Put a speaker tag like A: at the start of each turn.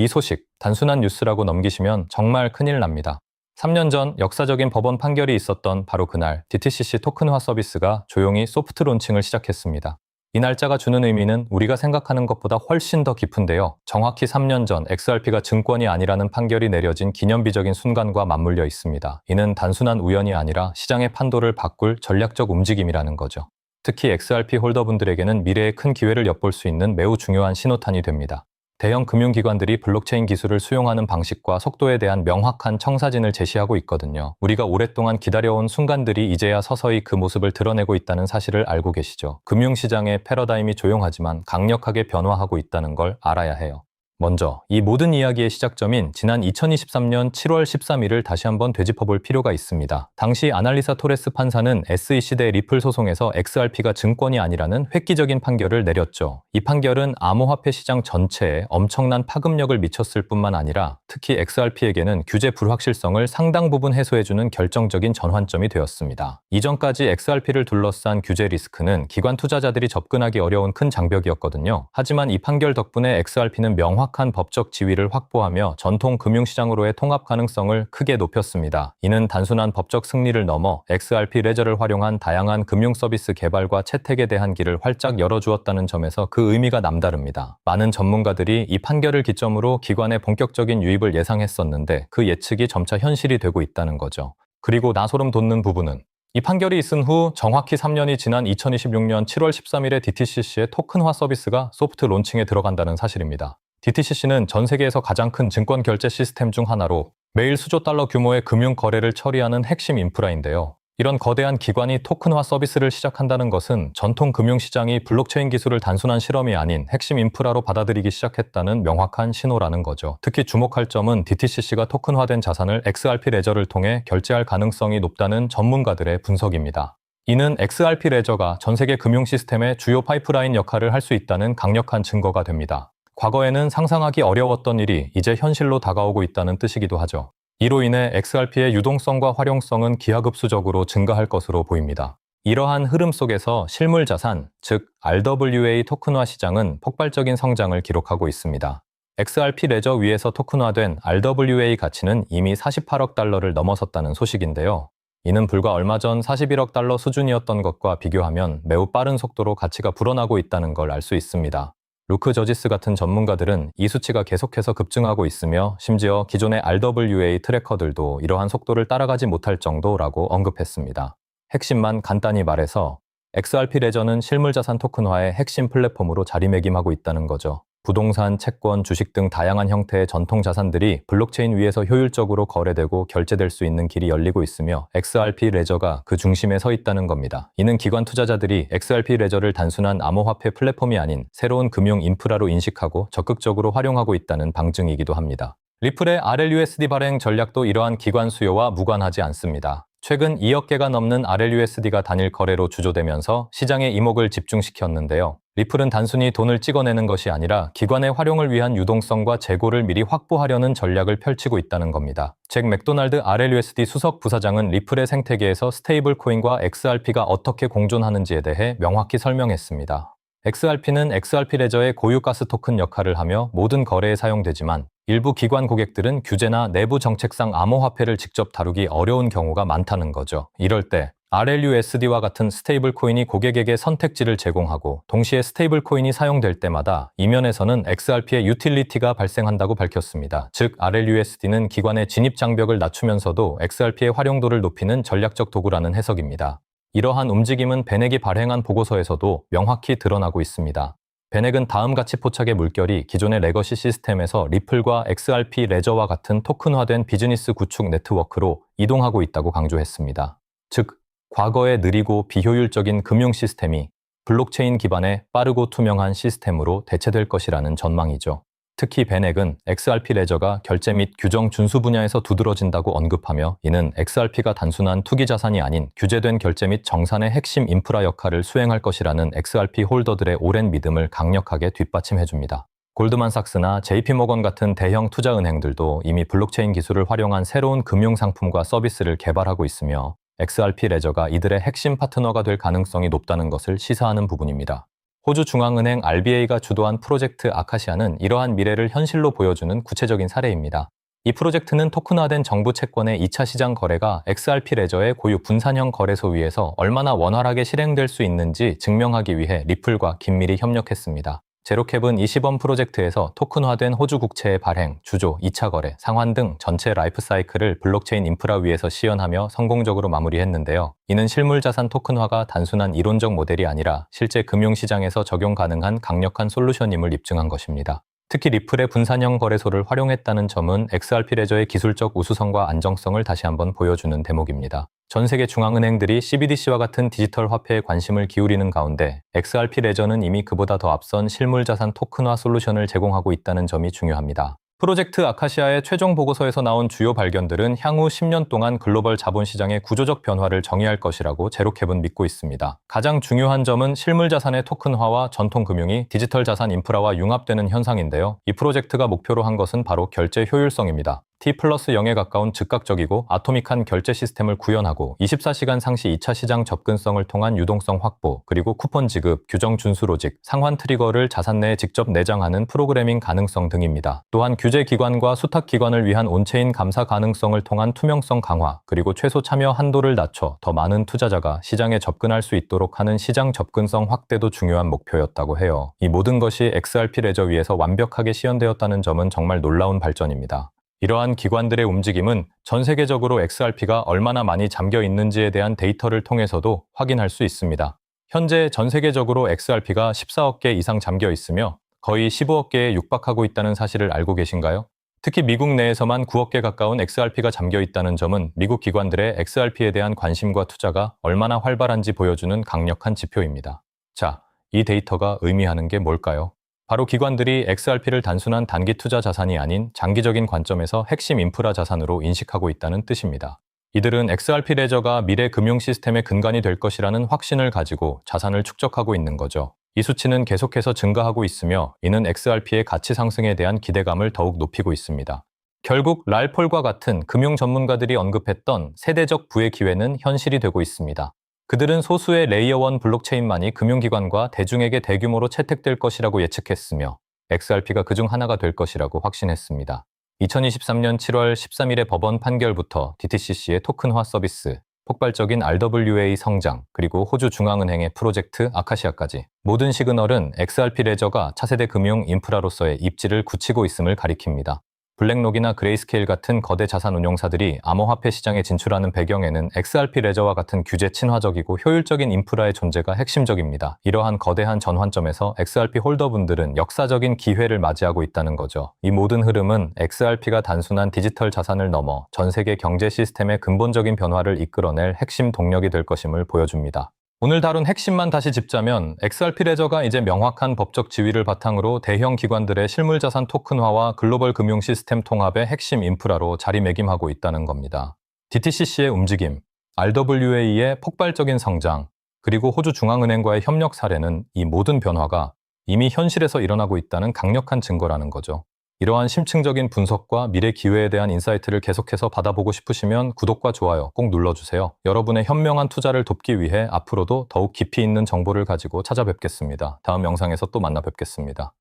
A: 이 소식 단순한 뉴스라고 넘기시면 정말 큰일 납니다. 3년 전 역사적인 법원 판결이 있었던 바로 그날 DTCC 토큰화 서비스가 조용히 소프트 론칭을 시작했습니다. 이 날짜가 주는 의미는 우리가 생각하는 것보다 훨씬 더 깊은데요. 정확히 3년 전 XRP가 증권이 아니라는 판결이 내려진 기념비적인 순간과 맞물려 있습니다. 이는 단순한 우연이 아니라 시장의 판도를 바꿀 전략적 움직임이라는 거죠. 특히 XRP 홀더분들에게는 미래의 큰 기회를 엿볼 수 있는 매우 중요한 신호탄이 됩니다. 대형 금융기관들이 블록체인 기술을 수용하는 방식과 속도에 대한 명확한 청사진을 제시하고 있거든요. 우리가 오랫동안 기다려온 순간들이 이제야 서서히 그 모습을 드러내고 있다는 사실을 알고 계시죠. 금융시장의 패러다임이 조용하지만 강력하게 변화하고 있다는 걸 알아야 해요. 먼저 이 모든 이야기의 시작점인 지난 2023년 7월 13일을 다시 한번 되짚어볼 필요가 있습니다. 당시 아날리사 토레스 판사는 SEC 대 리플 소송에서 XRP가 증권이 아니라는 획기적인 판결을 내렸죠. 이 판결은 암호화폐 시장 전체에 엄청난 파급력을 미쳤을 뿐만 아니라 특히 XRP에게는 규제 불확실성을 상당 부분 해소해주는 결정적인 전환점이 되었습니다. 이전까지 XRP를 둘러싼 규제 리스크는 기관 투자자들이 접근하기 어려운 큰 장벽이었거든요. 하지만 이 판결 덕분에 XRP는 명확한 법적 지위를 확보하며 전통 금융시장으로의 통합 가능성을 크게 높였습니다. 이는 단순한 법적 승리를 넘어 XRP 레저를 활용한 다양한 금융 서비스 개발과 채택에 대한 길을 활짝 열어주었다는 점에서 그 의미가 남다릅니다. 많은 전문가들이 이 판결을 기점으로 기관의 본격적인 유입을 예상했었는데 그 예측이 점차 현실이 되고 있다는 거죠. 그리고 나소름 돋는 부분은 이 판결이 있은 후 정확히 3년이 지난 2026년 7월 13일에 DTCC의 토큰화 서비스가 소프트 론칭에 들어간다는 사실입니다. DTCC는 전 세계에서 가장 큰 증권 결제 시스템 중 하나로 매일 수조 달러 규모의 금융 거래를 처리하는 핵심 인프라인데요. 이런 거대한 기관이 토큰화 서비스를 시작한다는 것은 전통 금융시장이 블록체인 기술을 단순한 실험이 아닌 핵심 인프라로 받아들이기 시작했다는 명확한 신호라는 거죠. 특히 주목할 점은 DTCC가 토큰화된 자산을 XRP 레저를 통해 결제할 가능성이 높다는 전문가들의 분석입니다. 이는 XRP 레저가 전 세계 금융 시스템의 주요 파이프라인 역할을 할 수 있다는 강력한 증거가 됩니다. 과거에는 상상하기 어려웠던 일이 이제 현실로 다가오고 있다는 뜻이기도 하죠. 이로 인해 XRP의 유동성과 활용성은 기하급수적으로 증가할 것으로 보입니다. 이러한 흐름 속에서 실물 자산, 즉 RWA 토큰화 시장은 폭발적인 성장을 기록하고 있습니다. XRP 레저 위에서 토큰화된 RWA 가치는 이미 48억 달러를 넘어섰다는 소식인데요. 이는 불과 얼마 전 41억 달러 수준이었던 것과 비교하면 매우 빠른 속도로 가치가 불어나고 있다는 걸 알 수 있습니다. 루크 저지스 같은 전문가들은 이 수치가 계속해서 급증하고 있으며 심지어 기존의 RWA 트래커들도 이러한 속도를 따라가지 못할 정도라고 언급했습니다. 핵심만 간단히 말해서 XRP 레저는 실물자산 토큰화의 핵심 플랫폼으로 자리매김하고 있다는 거죠. 부동산, 채권, 주식 등 다양한 형태의 전통 자산들이 블록체인 위에서 효율적으로 거래되고 결제될 수 있는 길이 열리고 있으며 XRP 레저가 그 중심에 서 있다는 겁니다. 이는 기관 투자자들이 XRP 레저를 단순한 암호화폐 플랫폼이 아닌 새로운 금융 인프라로 인식하고 적극적으로 활용하고 있다는 방증이기도 합니다. 리플의 RLUSD 발행 전략도 이러한 기관 수요와 무관하지 않습니다. 최근 2억 개가 넘는 RLUSD가 단일 거래로 주조되면서 시장의 이목을 집중시켰는데요. 리플은 단순히 돈을 찍어내는 것이 아니라 기관의 활용을 위한 유동성과 재고를 미리 확보하려는 전략을 펼치고 있다는 겁니다. 잭 맥도날드 RLUSD 수석 부사장은 리플의 생태계에서 스테이블 코인과 XRP가 어떻게 공존하는지에 대해 명확히 설명했습니다. XRP는 XRP 레저의 고유가스 토큰 역할을 하며 모든 거래에 사용되지만 일부 기관 고객들은 규제나 내부 정책상 암호화폐를 직접 다루기 어려운 경우가 많다는 거죠. 이럴 때 RLUSD와 같은 스테이블 코인이 고객에게 선택지를 제공하고 동시에 스테이블 코인이 사용될 때마다 이면에서는 XRP의 유틸리티가 발생한다고 밝혔습니다. 즉 RLUSD는 기관의 진입 장벽을 낮추면서도 XRP의 활용도를 높이는 전략적 도구라는 해석입니다. 이러한 움직임은 베넥이 발행한 보고서에서도 명확히 드러나고 있습니다. 베넥은 다음 가치 포착의 물결이 기존의 레거시 시스템에서 리플과 XRP 레저와 같은 토큰화된 비즈니스 구축 네트워크로 이동하고 있다고 강조했습니다. 즉, 과거의 느리고 비효율적인 금융 시스템이 블록체인 기반의 빠르고 투명한 시스템으로 대체될 것이라는 전망이죠. 특히 베넥은 XRP 레저가 결제 및 규정 준수 분야에서 두드러진다고 언급하며 이는 XRP가 단순한 투기 자산이 아닌 규제된 결제 및 정산의 핵심 인프라 역할을 수행할 것이라는 XRP 홀더들의 오랜 믿음을 강력하게 뒷받침해줍니다. 골드만삭스나 JP모건 같은 대형 투자은행들도 이미 블록체인 기술을 활용한 새로운 금융 상품과 서비스를 개발하고 있으며 XRP 레저가 이들의 핵심 파트너가 될 가능성이 높다는 것을 시사하는 부분입니다. 호주 중앙은행 RBA가 주도한 프로젝트 아카시아는 이러한 미래를 현실로 보여주는 구체적인 사례입니다. 이 프로젝트는 토큰화된 정부 채권의 2차 시장 거래가 XRP 레저의 고유 분산형 거래소 위에서 얼마나 원활하게 실행될 수 있는지 증명하기 위해 리플과 긴밀히 협력했습니다. 제로캡은 이 시범 프로젝트에서 토큰화된 호주 국채의 발행, 주조, 2차 거래, 상환 등 전체 라이프 사이클을 블록체인 인프라 위에서 시연하며 성공적으로 마무리했는데요. 이는 실물 자산 토큰화가 단순한 이론적 모델이 아니라 실제 금융시장에서 적용 가능한 강력한 솔루션임을 입증한 것입니다. 특히 리플의 분산형 거래소를 활용했다는 점은 XRP 레저의 기술적 우수성과 안정성을 다시 한번 보여주는 대목입니다. 전 세계 중앙은행들이 CBDC와 같은 디지털 화폐에 관심을 기울이는 가운데 XRP 레저는 이미 그보다 더 앞선 실물 자산 토큰화 솔루션을 제공하고 있다는 점이 중요합니다. 프로젝트 아카시아의 최종 보고서에서 나온 주요 발견들은 향후 10년 동안 글로벌 자본시장의 구조적 변화를 정의할 것이라고 제로캡은 믿고 있습니다. 가장 중요한 점은 실물 자산의 토큰화와 전통 금융이 디지털 자산 인프라와 융합되는 현상인데요. 이 프로젝트가 목표로 한 것은 바로 결제 효율성입니다. T+0에 가까운 즉각적이고 아토믹한 결제 시스템을 구현하고 24시간 상시 2차 시장 접근성을 통한 유동성 확보, 그리고 쿠폰 지급, 규정 준수 로직, 상환 트리거를 자산 내에 직접 내장하는 프로그래밍 가능성 등입니다. 또한 규제 기관과 수탁 기관을 위한 온체인 감사 가능성을 통한 투명성 강화, 그리고 최소 참여 한도를 낮춰 더 많은 투자자가 시장에 접근할 수 있도록 하는 시장 접근성 확대도 중요한 목표였다고 해요. 이 모든 것이 XRP 레저 위에서 완벽하게 시연되었다는 점은 정말 놀라운 발전입니다. 이러한 기관들의 움직임은 전 세계적으로 XRP가 얼마나 많이 잠겨 있는지에 대한 데이터를 통해서도 확인할 수 있습니다. 현재 전 세계적으로 XRP가 14억 개 이상 잠겨 있으며 거의 15억 개에 육박하고 있다는 사실을 알고 계신가요? 특히 미국 내에서만 9억 개 가까운 XRP가 잠겨 있다는 점은 미국 기관들의 XRP에 대한 관심과 투자가 얼마나 활발한지 보여주는 강력한 지표입니다. 자, 이 데이터가 의미하는 게 뭘까요? 바로 기관들이 XRP를 단순한 단기 투자 자산이 아닌 장기적인 관점에서 핵심 인프라 자산으로 인식하고 있다는 뜻입니다. 이들은 XRP 레저가 미래 금융 시스템의 근간이 될 것이라는 확신을 가지고 자산을 축적하고 있는 거죠. 이 수치는 계속해서 증가하고 있으며 이는 XRP의 가치 상승에 대한 기대감을 더욱 높이고 있습니다. 결국 랄폴과 같은 금융 전문가들이 언급했던 세대적 부의 기회는 현실이 되고 있습니다. 그들은 소수의 레이어 1 블록체인만이 금융기관과 대중에게 대규모로 채택될 것이라고 예측했으며 XRP가 그중 하나가 될 것이라고 확신했습니다. 2023년 7월 13일의 법원 판결부터 DTCC의 토큰화 서비스, 폭발적인 RWA 성장, 그리고 호주 중앙은행의 프로젝트 아카시아까지 모든 시그널은 XRP 레저가 차세대 금융 인프라로서의 입지를 굳히고 있음을 가리킵니다. 블랙록이나 그레이스케일 같은 거대 자산 운용사들이 암호화폐 시장에 진출하는 배경에는 XRP 레저와 같은 규제 친화적이고 효율적인 인프라의 존재가 핵심적입니다. 이러한 거대한 전환점에서 XRP 홀더분들은 역사적인 기회를 맞이하고 있다는 거죠. 이 모든 흐름은 XRP가 단순한 디지털 자산을 넘어 전 세계 경제 시스템의 근본적인 변화를 이끌어낼 핵심 동력이 될 것임을 보여줍니다. 오늘 다룬 핵심만 다시 짚자면 XRP 레저가 이제 명확한 법적 지위를 바탕으로 대형 기관들의 실물자산 토큰화와 글로벌 금융 시스템 통합의 핵심 인프라로 자리매김하고 있다는 겁니다. DTCC의 움직임, RWA의 폭발적인 성장, 그리고 호주 중앙은행과의 협력 사례는 이 모든 변화가 이미 현실에서 일어나고 있다는 강력한 증거라는 거죠. 이러한 심층적인 분석과 미래 기회에 대한 인사이트를 계속해서 받아보고 싶으시면 구독과 좋아요 꼭 눌러주세요. 여러분의 현명한 투자를 돕기 위해 앞으로도 더욱 깊이 있는 정보를 가지고 찾아뵙겠습니다. 다음 영상에서 또 만나 뵙겠습니다.